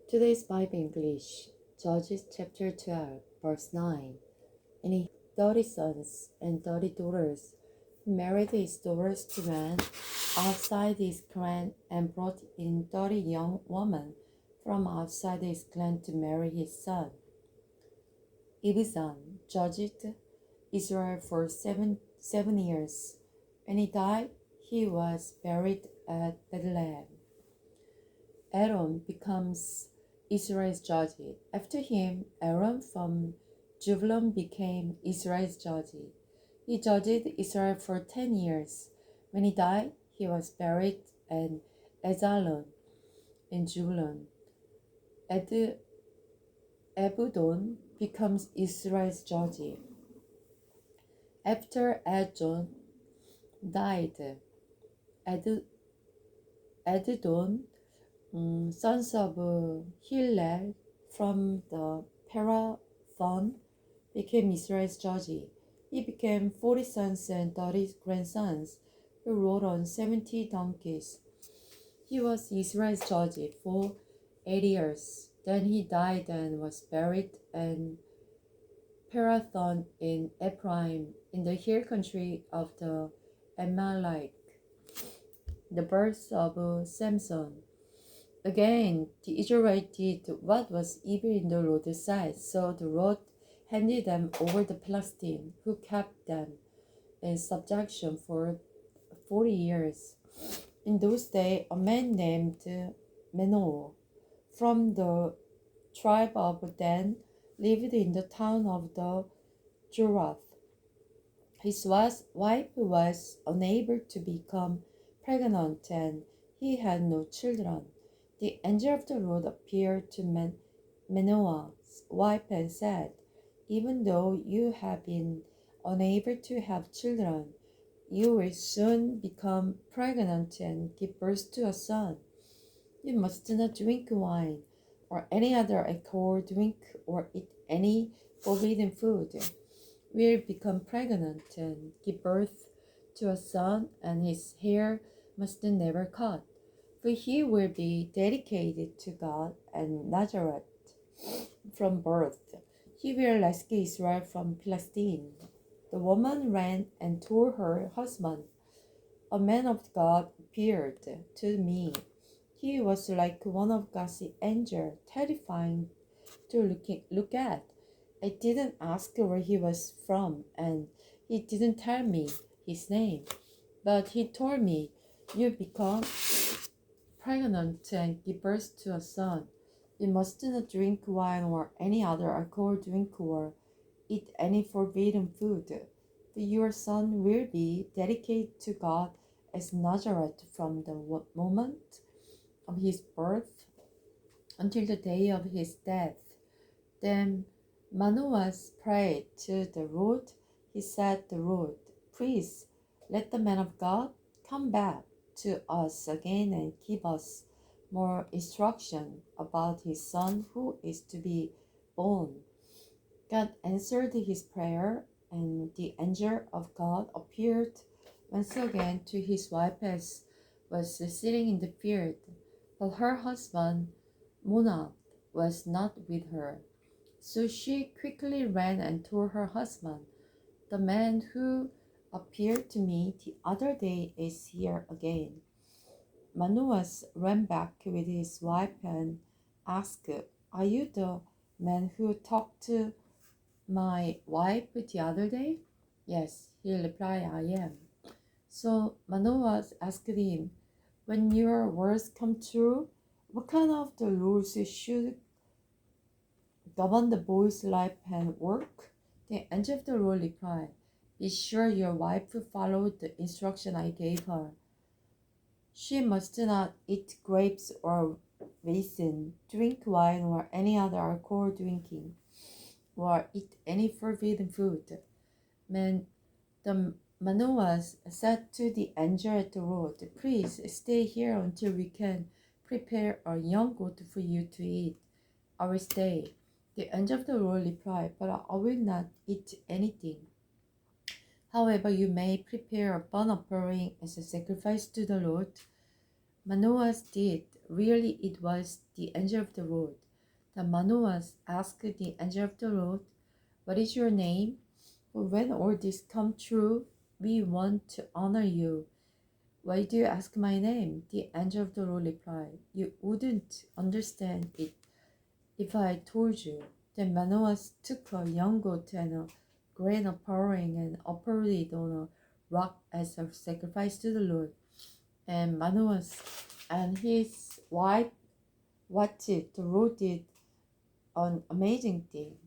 Today's Bible English, Judges chapter 12, verse 9. And he had 30 sons and 30 daughters. He married his daughters to men outside his clan and brought in 30 young women from outside his clan to marry his son. Ibzan judged Israel for seven years. When he died, he was buried at Bethlehem. Aaron becomes Israel's judge. After him, Aaron from Zebulun became Israel's judge. He judged Israel for 10 years. When he died, he was buried at Ezalon in Zebulun. Ebudon becomes Israel's judge. After Edjon died, Edudon, sons of Hillel from the Parathon, became Israel's judge. He became 40 sons and 30 grandsons who rode on 70 donkeys. He was Israel's judge for 80 years. Then he died and was buried in Parathon in Ephraim, in the hill country of the Amalek. The birth of Samson. Again, the Israelites did what was evil in the Lord's sight, so the Lord handed them over to the Philistines, who kept them in subjection for 40 years. In those days, a man named Manoah from the tribe of Dan lived in the town of the Jurath. His wife was unable to become pregnant and he had no children. The angel of the Lord appeared to Manoah's wife and said, "Even though you have been unable to have children, you will soon become pregnant and give birth to a son. You must not drink wine or any other alcohol drink or eat any forbidden food. You will become pregnant and give birth to a son, and his hair must never cut, for he will be dedicated to God and Nazareth from birth. He will rescue Israel from Philistine." The woman ran and told her husband, "A man of God appeared to me. He was like one of God's angels, terrifying to look at. I didn't ask where he was from, and he didn't tell me his name. But he told me, 'You become pregnant and give birth to a son. You must not drink wine or any other alcohol drink or eat any forbidden food. But your son will be dedicated to God as Nazareth from the moment of his birth until the day of his death.' Then Manoah prayed to the Lord. He said to the Lord, 'Please let the man of God come back to us again and give us more instruction about his son who is to be born.' God answered his prayer, and the angel of God appeared once again to his wife as was sitting in the field, but her husband Manoah was not with her. So she quickly ran and told her husband, 'The man who appeared to me the other day is here again.' Manoah ran back with his wife and asked, 'Are you the man who talked to my wife the other day?' 'Yes,' he replied, 'I am.' So Manoah asked him, 'When your words come true, what kind of the rules should govern the boy's life and work?' The angel of the Lord replied, 'Be sure your wife followed the instruction I gave her. She must not eat grapes or raisin, drink wine or any other alcohol drinking, or eat any forbidden food.' The Manoah said to the angel of the Lord, 'Please stay here until we can prepare a young goat for you to eat. I will stay.' The angel of the Lord replied, 'But I will not eat anything. However, you may prepare a burnt offering as a sacrifice to the Lord.' Manoah did really it was the angel of the Lord. The Manoahs asked the angel of the Lord, "What is your name? For when all this come true, we want to honor you." "Why do you ask my name?" the angel of the Lord replied. "You wouldn't understand it if I told you." Then Manoah took a young goat and a grain of flowering and offered it on a rock as a sacrifice to the Lord. And Manoah and his wife watched the Lord did an amazing thing.